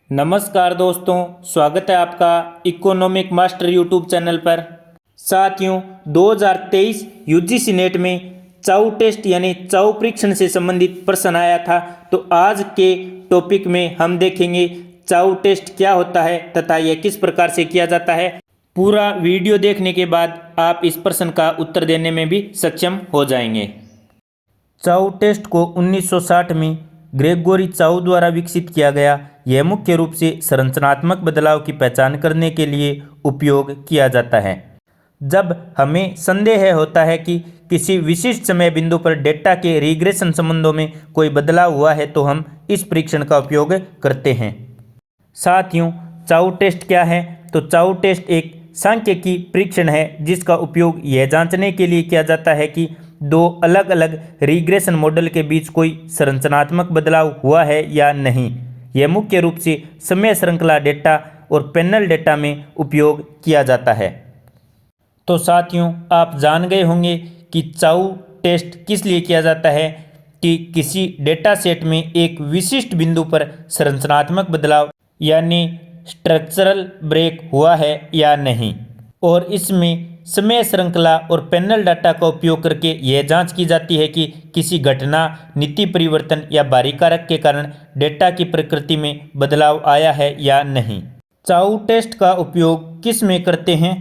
नमस्कार दोस्तों, स्वागत है आपका इकोनॉमिक मास्टर यूट्यूब चैनल पर। साथियों, 2023 यूजीसी नेट में चाउ टेस्ट यानी चाउ परीक्षण से संबंधित प्रश्न आया था। तो आज के टॉपिक में हम देखेंगे चाउ टेस्ट क्या होता है तथा यह किस प्रकार से किया जाता है। पूरा वीडियो देखने के बाद आप इस प्रश्न का उत्तर देने में भी सक्षम हो जाएंगे। चाउ टेस्ट को 1960 में ग्रेगोरी चाउ द्वारा विकसित किया गया। यह मुख्य रूप से संरचनात्मक बदलाव की पहचान करने के लिए उपयोग किया जाता है। जब हमें संदेह होता है कि किसी विशिष्ट समय बिंदु पर डेटा के रिग्रेशन संबंधों में कोई बदलाव हुआ है तो हम इस परीक्षण का उपयोग करते हैं। साथियों, चाउ टेस्ट क्या है? तो चाउ टेस्ट एक सांख्यिकी परीक्षण है जिसका उपयोग यह जांचने के लिए किया जाता है कि दो अलग अलग रिग्रेशन मॉडल के बीच कोई संरचनात्मक बदलाव हुआ है या नहीं। यह मुख्य रूप से समय श्रृंखला डेटा और पैनल डेटा में उपयोग किया जाता है। तो साथियों, आप जान गए होंगे कि चाउ टेस्ट किस लिए किया जाता है कि किसी डेटा सेट में एक विशिष्ट बिंदु पर संरचनात्मक बदलाव यानी स्ट्रक्चरल ब्रेक हुआ है या नहीं, और इसमें समय श्रृंखला और पैनल डाटा का उपयोग करके यह जांच की जाती है कि किसी घटना, नीति परिवर्तन या बाहरी कारक के कारण डेटा की प्रकृति में बदलाव आया है या नहीं। चाउ टेस्ट का उपयोग किस में करते हैं?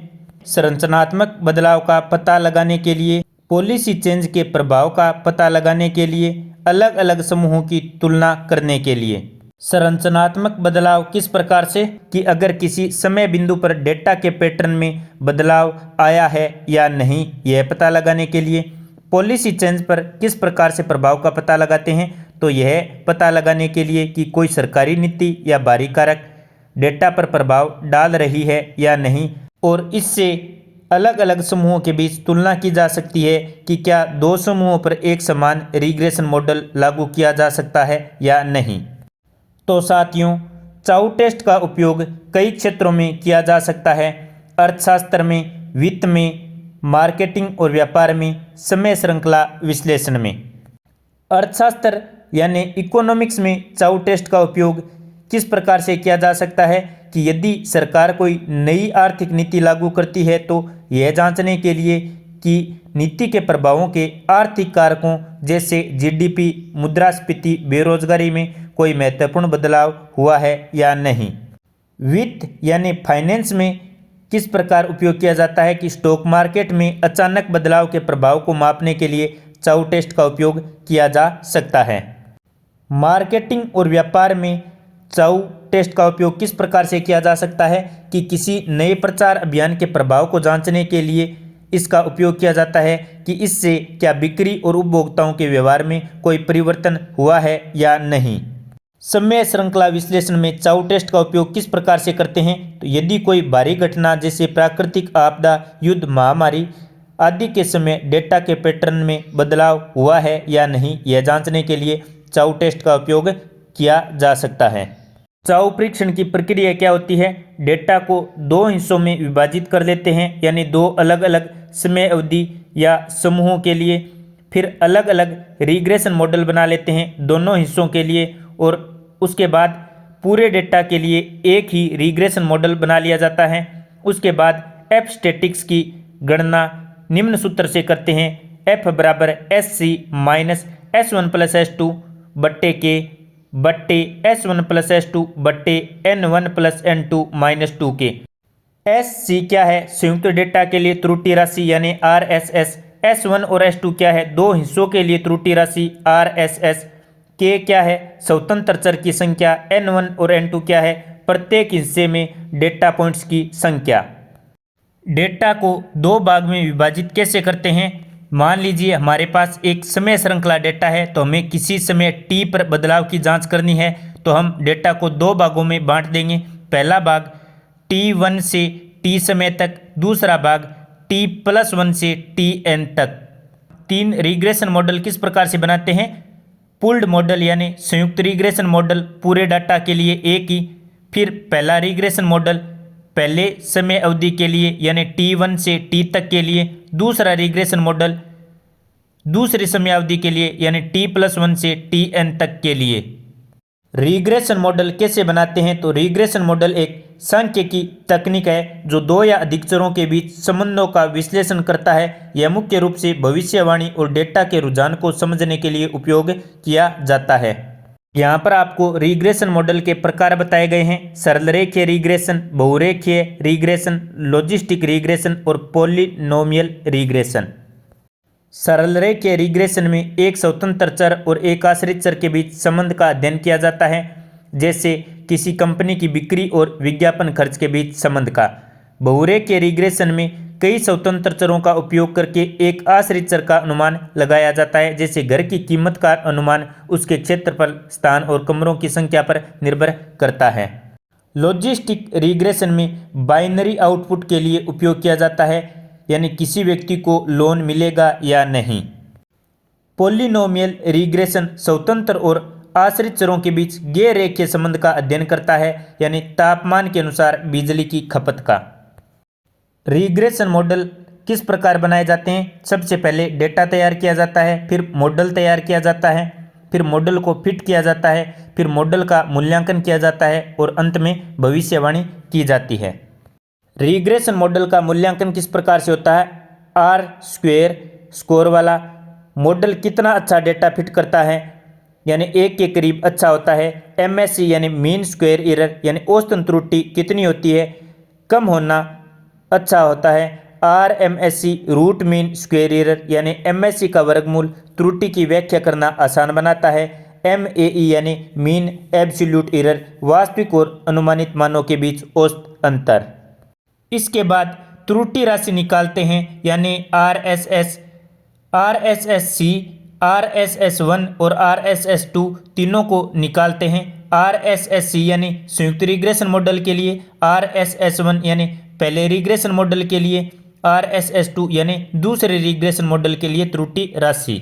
संरचनात्मक बदलाव का पता लगाने के लिए, पॉलिसी चेंज के प्रभाव का पता लगाने के लिए, अलग अलग समूहों की तुलना करने के लिए। संरचनात्मक बदलाव किस प्रकार से कि अगर किसी समय बिंदु पर डेटा के पैटर्न में बदलाव आया है या नहीं, यह पता लगाने के लिए। पॉलिसी चेंज पर किस प्रकार से प्रभाव का पता लगाते हैं? तो यह पता लगाने के लिए कि कोई सरकारी नीति या बाहरी कारक डेटा पर प्रभाव डाल रही है या नहीं, और इससे अलग अलग समूहों के बीच तुलना की जा सकती है कि क्या दो समूहों पर एक समान रिग्रेशन मॉडल लागू किया जा सकता है या नहीं। तो साथियों, चाउ टेस्ट का उपयोग कई क्षेत्रों में किया जा सकता है। अर्थशास्त्र में, वित्त में, मार्केटिंग और व्यापार में, समय श्रृंखला विश्लेषण में। अर्थशास्त्र यानी इकोनॉमिक्स में चाउ टेस्ट का उपयोग किस प्रकार से किया जा सकता है कि यदि सरकार कोई नई आर्थिक नीति लागू करती है तो यह जांचने के लिए कि नीति के प्रभावों के आर्थिक कारकों जैसे जीडीपी, मुद्रास्फीति, बेरोजगारी में कोई महत्वपूर्ण बदलाव हुआ है या नहीं। वित्त यानी फाइनेंस में किस प्रकार उपयोग किया जाता है कि स्टॉक मार्केट में अचानक बदलाव के प्रभाव को मापने के लिए चाउ टेस्ट का उपयोग किया जा सकता है। मार्केटिंग और व्यापार में चाउ टेस्ट का उपयोग किस प्रकार से किया जा सकता है कि किसी नए प्रचार अभियान के प्रभाव को जांचने के लिए इसका उपयोग किया जाता है कि इससे क्या बिक्री और उपभोक्ताओं के व्यवहार में कोई परिवर्तन हुआ है या नहीं। समय श्रृंखला विश्लेषण में चाउ टेस्ट का उपयोग किस प्रकार से करते हैं? तो यदि कोई भारी घटना जैसे प्राकृतिक आपदा, युद्ध, महामारी आदि के समय डेटा के पैटर्न में बदलाव हुआ है या नहीं, यह जांचने के लिए चाउ टेस्ट का उपयोग किया जा सकता है। चाउ परीक्षण की प्रक्रिया क्या होती है? डेटा को दो हिस्सों में विभाजित कर लेते हैं यानी दो अलग अलग समय अवधि या समूहों के लिए। फिर अलग अलग रिग्रेशन मॉडल बना लेते हैं दोनों हिस्सों के लिए, और उसके बाद पूरे डेटा के लिए एक ही रिग्रेशन मॉडल बना लिया जाता है। उसके बाद एफ स्टैटिक्स की गणना निम्न सूत्र से करते हैं। एफ बराबर S C minus S one plus S two बट्टे के बट्टे S one plus S two बट्टे N one plus N two minus two के। एस सी क्या है? संयुक्त डेटा के लिए त्रुटि राशि यानी R S S. S one और एस टू क्या है? दो हिस्सों के लिए त्रुटि राशि आर एस एस। के क्या है? स्वतंत्र चर की संख्या। एन वन और एन टू क्या है? प्रत्येक हिस्से में डेटा पॉइंट्स की संख्या। डेटा को दो भाग में विभाजित कैसे करते हैं? मान लीजिए हमारे पास एक समय श्रृंखला डेटा है, तो हमें किसी समय टी पर बदलाव की जांच करनी है, तो हम डेटा को दो भागों में बांट देंगे। पहला भाग T1 से T समय तक, दूसरा भाग T+1 से Tn तक। तीन रिग्रेशन मॉडल किस प्रकार से बनाते हैं? पूल्ड मॉडल यानी संयुक्त रिग्रेशन मॉडल पूरे डाटा के लिए एक ही। फिर पहला रिग्रेशन मॉडल पहले समय अवधि के लिए यानी T1 से T तक के लिए, दूसरा रिग्रेशन मॉडल दूसरी समय अवधि के लिए यानी T+1 से Tn तक के लिए। रिग्रेशन मॉडल कैसे बनाते हैं? तो रिग्रेशन मॉडल एक सांख्यिकी तकनीक है जो दो या अधिक चरों के बीच संबंधों का विश्लेषण करता है। यह मुख्य रूप से भविष्यवाणी और डेटा के रुझान को समझने के लिए उपयोग किया जाता है। यहाँ पर आपको रिग्रेशन मॉडल के प्रकार बताए गए हैं: सरल रेखीय रिग्रेशन, बहुरेखीय रिग्रेशन, लॉजिस्टिक रिग्रेशन और पॉलिनोमियल रिग्रेशन। सरल रेखीय रिग्रेशन में एक स्वतंत्र चर और एक आश्रित चर के बीच संबंध का अध्ययन किया जाता है, जैसे किसी कंपनी की बिक्री और विज्ञापन खर्च के बीच संबंध का। बहुरेखीय रिग्रेशन में कई स्वतंत्र चरों का उपयोग करके एक आश्रित चर का अनुमान लगाया जाता है, जैसे घर की कीमत का अनुमान उसके क्षेत्रफल, स्थान और कमरों की संख्या पर निर्भर करता है। लॉजिस्टिक रिग्रेशन में बाइनरी आउटपुट के लिए उपयोग किया जाता है, यानी किसी व्यक्ति को लोन मिलेगा या नहीं। पॉलिनोमियल रिग्रेशन स्वतंत्र और आश्रित चरों के बीच गैर रेखीय संबंध का अध्ययन करता है, यानी तापमान के अनुसार बिजली की खपत का। रिग्रेशन मॉडल किस प्रकार बनाए जाते हैं? सबसे पहले डेटा तैयार किया जाता है, फिर मॉडल तैयार किया जाता है, फिर मॉडल को फिट किया जाता है, फिर मॉडल का मूल्यांकन किया जाता है और अंत में भविष्यवाणी की जाती है। रिग्रेशन मॉडल का मूल्यांकन किस प्रकार से होता है? आर स्क्वेयर स्कोर वाला। मॉडल कितना अच्छा डेटा फिट करता है, यानी 1 के करीब अच्छा होता है। एमएससी यानी मीन स्क्वायर एरर, यानी औसतन त्रुटि कितनी होती है, कम होना अच्छा होता है। RMSC root mean square error, यानी एमएससी का वर्गमूल त्रुटि की व्याख्या करना आसान बनाता है। एमएई यानी मीन एब्सोल्यूट एरर, वास्तविक और अनुमानित मानों के बीच औसत अंतर। इसके बाद त्रुटि राशि निकालते हैं, यानी आरएसएस, आरएसएससी, आरएसएस1 और आरएसएस2 तीनों को निकालते हैं। आरएसएससी यानी संयुक्त रिग्रेशन मॉडल के लिए, आरएसएस1 यानी पहले रिग्रेशन मॉडल के लिए, आरएसएस2 यानी दूसरे रिग्रेशन मॉडल के लिए त्रुटि राशि।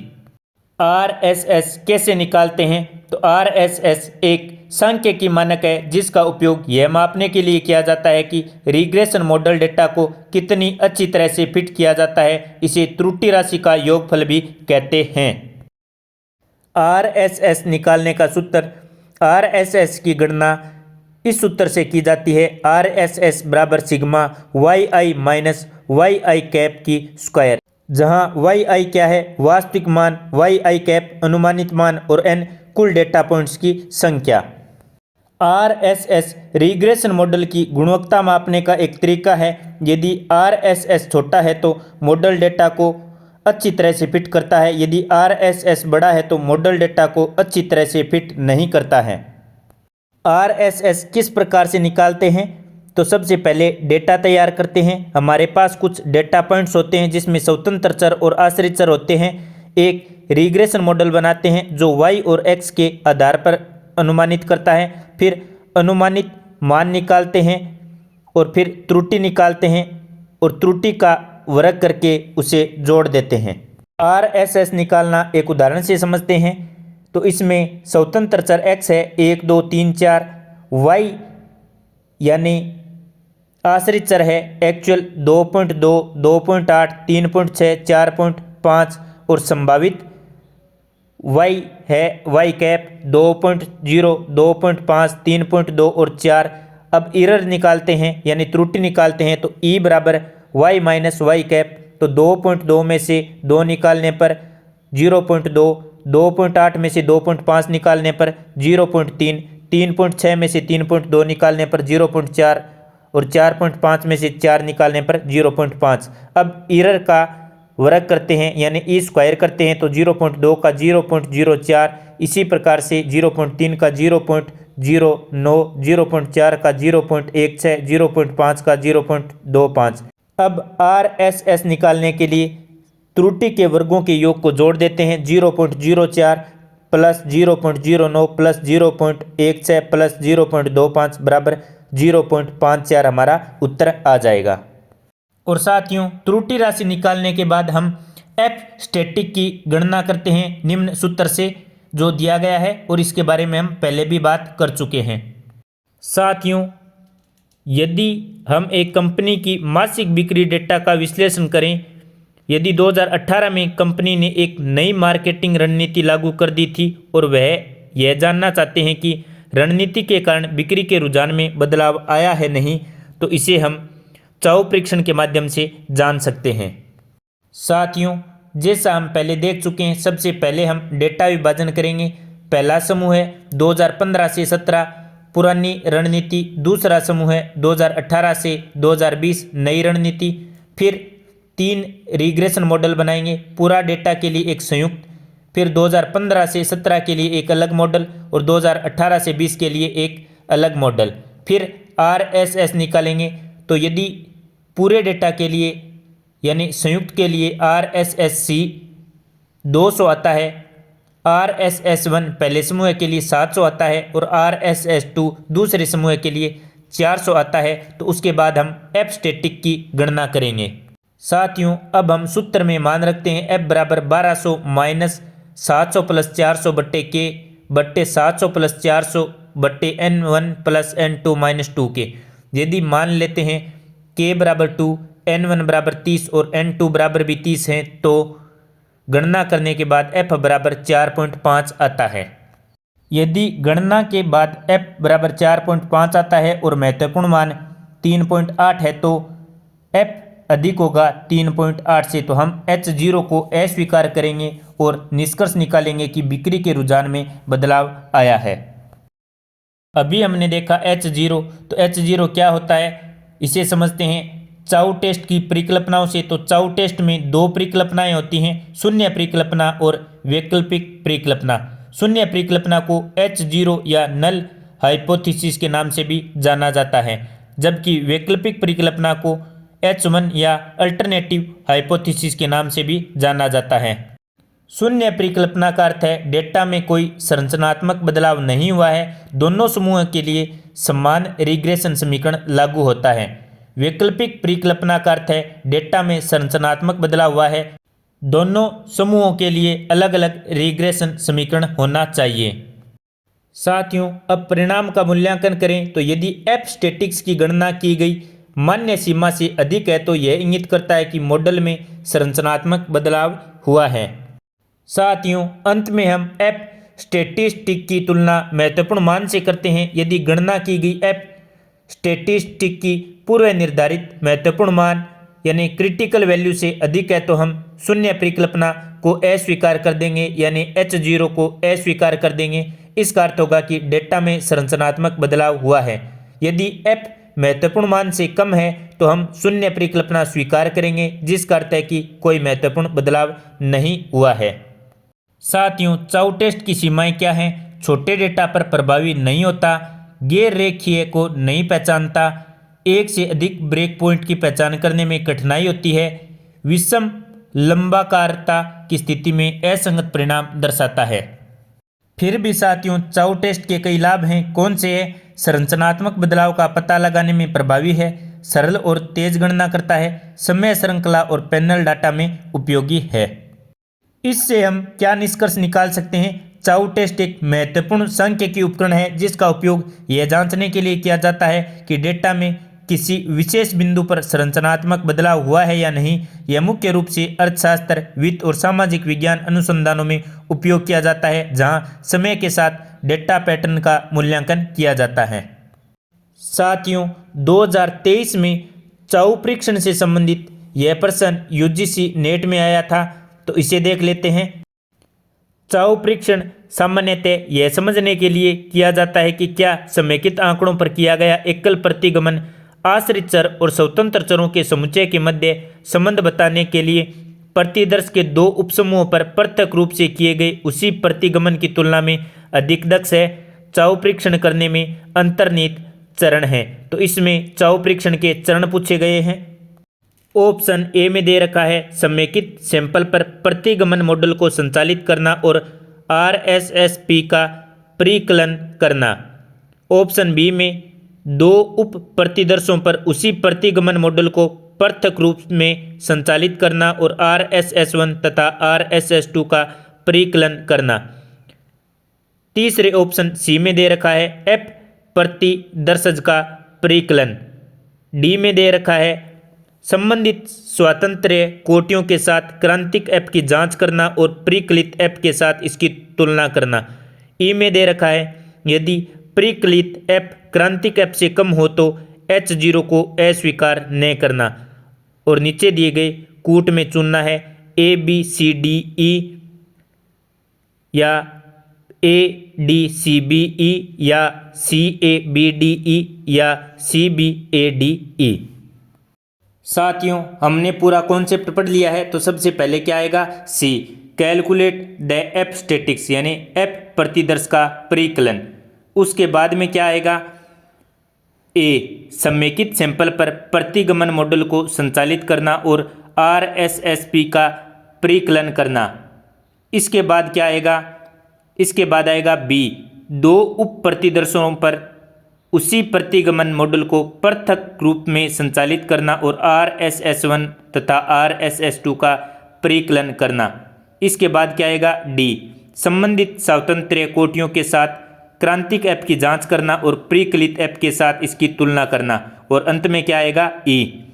आरएसएस कैसे निकालते हैं? तो आरएसएस एक सांख्यिकी मानक है जिसका उपयोग यह मापने के लिए किया जाता है कि रिग्रेशन मॉडल डेटा को कितनी अच्छी तरह से फिट किया जाता है। इसे त्रुटि राशि का योगफल भी कहते हैं। आरएसएस निकालने का सूत्र, आरएसएस की गणना इस सूत्र से की जाती है: आरएसएस बराबर सिग्मा वाई आई माइनस वाई आई कैप की स्क्वायर, जहां वाई आई क्या है? वास्तविक मान, वाई आई कैप अनुमानित मान और एन कुल डेटा पॉइंट्स की संख्या। आरएसएस रिग्रेशन मॉडल की गुणवत्ता मापने का एक तरीका है। यदि आरएसएस छोटा है तो मॉडल डेटा को अच्छी तरह से फिट करता है, यदि आरएसएस बड़ा है तो मॉडल डेटा को अच्छी तरह से फिट नहीं करता है। आरएसएस किस प्रकार से निकालते हैं? तो सबसे पहले डेटा तैयार करते हैं। हमारे पास कुछ डेटा पॉइंट्स होते हैं जिसमें स्वतंत्र चर और आश्रित चर होते हैं। एक रिग्रेशन मॉडल बनाते हैं जो y और x के आधार पर अनुमानित करता है, फिर अनुमानित मान निकालते हैं और फिर त्रुटि निकालते हैं और त्रुटि का वर्ग करके उसे जोड़ देते हैं। आरएसएस निकालना एक उदाहरण से समझते हैं। तो इसमें स्वतंत्र चर x है 1 2 3 4, y यानी आश्रित चर है एक्चुअल 2.2, 2.8, 3.6, 4.5 और संभावित y है y कैप 2.0, 2.5, 3.2 और 4। अब एरर निकालते हैं यानी त्रुटि निकालते हैं, तो e बराबर y माइनस वाई कैप, तो 2.2 में से 2 निकालने पर 0.2, 2.8 में से 2.5 निकालने पर 0.3, 3.6 में से 3.2 निकालने पर 0.4 और 4.5 में से 4 निकालने पर 0.5। अब एरर का वर्ग करते हैं यानी ई स्क्वायर करते हैं, तो 0.2 का 0.04, इसी प्रकार से 0.3 का 0.09, 0.4 का 0.16, 0.5 का 0.25। अब आरएसएस निकालने के लिए त्रुटि के वर्गों के योग को जोड़ देते हैं। 0.04 प्लस 0.09 प्लस 0.16 प्लस 0.25 बराबर 0.54 हमारा उत्तर आ जाएगा। और साथियों, त्रुटि राशि निकालने के बाद हम एफ स्टैटिक की गणना करते हैं निम्न सूत्र से जो दिया गया है, और इसके बारे में हम पहले भी बात कर चुके हैं। साथियों, यदि हम एक कंपनी की मासिक बिक्री डेटा का विश्लेषण करें, यदि 2018 में कंपनी ने एक नई मार्केटिंग रणनीति लागू कर दी थी और वह यह जानना चाहते हैं कि रणनीति के कारण बिक्री के रुझान में बदलाव आया है नहीं, तो इसे हम चाउ परीक्षण के माध्यम से जान सकते हैं। साथियों, जैसा हम पहले देख चुके हैं, सबसे पहले हम डेटा विभाजन करेंगे। पहला समूह है 2015 से 17 पुरानी रणनीति, दूसरा समूह है 2018 से 2020 नई रणनीति। फिर 3 रिग्रेशन मॉडल बनाएंगे, पूरा डेटा के लिए एक संयुक्त, फिर 2015 से 17 के लिए एक अलग मॉडल और 2018 से 20 के लिए एक अलग मॉडल। फिर RSS निकालेंगे। तो यदि पूरे डेटा के लिए यानी संयुक्त के लिए RSSC 200 आता है, RSS1 पहले समूह के लिए 700 आता है और RSS2 दूसरे समूह के लिए 400 आता है, तो उसके बाद हम F स्टैटिक की गणना करेंगे। साथियों, अब हम सूत्र में मान रखते हैं F बराबर 1200 माइनस 700 प्लस 400 बट्टे K बट्टे 700 प्लस 400 बट्टे N1 प्लस N2 माइनस 2 के। यदि मान लेते हैं K बराबर 2, N1 बराबर 30 और N2 बराबर भी 30 हैं, तो गणना करने के बाद F बराबर 4.5 आता है। यदि गणना के बाद F बराबर 4.5 आता है और महत्वपूर्ण मान 3.8 है, तो F अधिक होगा 3.8 से, तो हम H0 को अस्वीकार करेंगे और निष्कर्ष निकालेंगे कि बिक्री के रुझान में बदलाव आया है। अभी हमने देखा H0, तो H0 क्या होता है इसे समझते हैं चाउ टेस्ट की परिकल्पनाओं से। तो चाउ टेस्ट में 2 परिकल्पनाएं होती हैं, शून्य परिकल्पना और वैकल्पिक परिकल्पना। शून्य परिकल्पना को H0 या नल हाइपोथेसिस के नाम से भी जाना जाता है, जबकि वैकल्पिक परिकल्पना को H1 या अल्टरनेटिव हाइपोथेसिस के नाम से भी जाना जाता है। शून्य परिकल्पना का अर्थ है डेटा में कोई संरचनात्मक बदलाव नहीं हुआ है, दोनों समूह के लिए समान रिग्रेशन समीकरण लागू होता है। वैकल्पिक परिकल्पना का अर्थ है डेटा में संरचनात्मक बदलाव हुआ है, दोनों समूहों के लिए अलग अलग रिग्रेशन समीकरण होना चाहिए। साथियों, अब परिणाम का मूल्यांकन करें। तो यदि F स्टैटिक्स की गणना की गई मान्य सीमा से अधिक है, तो यह इंगित करता है कि मॉडल में संरचनात्मक बदलाव हुआ है। साथियों, अंत में हम F स्टैटिस्टिक की तुलना महत्वपूर्ण मान से करते हैं। यदि गणना की गई F स्टैटिस्टिक की पूर्व निर्धारित महत्वपूर्ण मान यानी क्रिटिकल वैल्यू से अधिक है, तो हम शून्य परिकल्पना को अस्वीकार कर देंगे यानी H0 को अस्वीकार कर देंगे। इसका अर्थ होगा कि डेटा में संरचनात्मक बदलाव हुआ है। यदि F महत्वपूर्ण मान से कम है, तो हम शून्य परिकल्पना स्वीकार करेंगे, जिसका अर्थ है कि कोई महत्वपूर्ण बदलाव नहीं हुआ है। साथियों, चाउ टेस्ट की सीमाएं क्या हैं? छोटे डेटा पर प्रभावी नहीं होता, गैर रेखीय को नहीं पहचानता, एक से अधिक ब्रेक पॉइंट की पहचान करने में कठिनाई होती है, विषम लंबाकारता की स्थिति में असंगत परिणाम दर्शाता है। फिर भी साथियों, चाउ टेस्ट के कई लाभ हैं। कौन से हैं? संरचनात्मक बदलाव का पता लगाने में प्रभावी है, सरल और तेज गणना करता है, समय श्रृंखला और पैनल डाटा में उपयोगी है। इससे हम क्या निष्कर्ष निकाल सकते हैं? चाउ टेस्ट एक महत्वपूर्ण सांख्यिकीय उपकरण है, जिसका उपयोग यह जांचने के लिए किया जाता है कि डेटा में किसी विशेष बिंदु पर संरचनात्मक बदलाव हुआ है या नहीं। यह मुख्य रूप से अर्थशास्त्र, वित्त और सामाजिक विज्ञान अनुसंधानों में उपयोग किया जाता है, जहां समय के साथ डेटा पैटर्न का मूल्यांकन किया जाता है। साथियों, 2023 में चाउ परीक्षण से संबंधित यह प्रश्न यूजीसी नेट में आया था, तो इसे देख लेते हैं। चाउ परीक्षण सामान्यतः यह समझने के लिए किया जाता है कि क्या समेकित आंकड़ों पर किया गया एकल प्रतिगमन आश्रित चर और स्वतंत्र चरों के समुच्चय के मध्य संबंध बताने के लिए प्रतिदर्श के 2 उपसमूहों पर पृथक रूप से किए गए उसी प्रतिगमन की तुलना में अधिक दक्ष है। चाउ परीक्षण करने में अंतर्निहित चरण है। तो इसमें चाउ परीक्षण के चरण पूछे गए हैं। ऑप्शन ए में दे रखा है समेकित सैंपल पर प्रतिगमन मॉडल को संचालित करना और RSSP का परिकलन करना। ऑप्शन बी में 2 उप प्रतिदर्शों पर उसी प्रतिगमन मॉडल को पृथक रूप में संचालित करना और RSS1 तथा RSS2 का परिकलन करना। तीसरे ऑप्शन सी में दे रखा है F प्रतिदर्शज का परिकलन। डी में दे रखा है संबंधित स्वतंत्र कोटियों के साथ क्रांतिक F की जांच करना और परिकलित F के साथ इसकी तुलना करना। ई में दे रखा है यदि प्रकलित ऐप क्रांतिक ऐप से कम हो तो H0 को अस्वीकार न करना। और नीचे दिए गए कूट में चुनना है ABCDE या ADCBE या CABDE या CBADE। साथियों, हमने पूरा कॉन्सेप्ट पढ़ लिया है। तो सबसे पहले क्या आएगा, सी, कैलकुलेट द एफ स्टैटिक्स यानी एफ प्रतिदर्श का परिकलन। उसके बाद में क्या आएगा, ए, समेकित सैंपल पर प्रतिगमन मॉडल को संचालित करना और RSSP का परिकलन करना। इसके बाद क्या आएगा, इसके बाद आएगा बी, दो उप प्रतिदर्शों पर उसी प्रतिगमन मॉडल को पृथक रूप में संचालित करना और RSS1 तथा RSS2 का परिकलन करना। इसके बाद क्या आएगा, डी, संबंधित स्वतंत्र कोटियों के साथ क्रांतिक ऐप की जांच करना और परिकलित ऐप के साथ इसकी तुलना करना। और अंत में क्या आएगा, ई,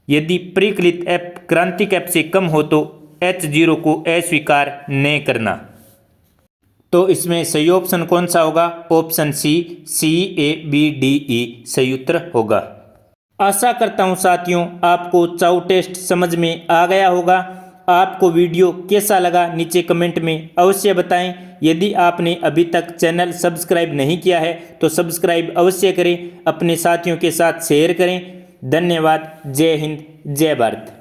यदि परिकलित ऐप क्रांतिक ऐप से कम हो तो H0 को अस्वीकार न करना। तो इसमें सही ऑप्शन कौन सा होगा, ऑप्शन सी, CABDE सही उत्तर होगा। आशा करता हूं साथियों आपको चाउ टेस्ट समझ में आ गया होगा। आपको वीडियो कैसा लगा नीचे कमेंट में अवश्य बताएं। यदि आपने अभी तक चैनल सब्सक्राइब नहीं किया है तो सब्सक्राइब अवश्य करें, अपने साथियों के साथ शेयर करें। धन्यवाद। जय हिंद, जय भारत।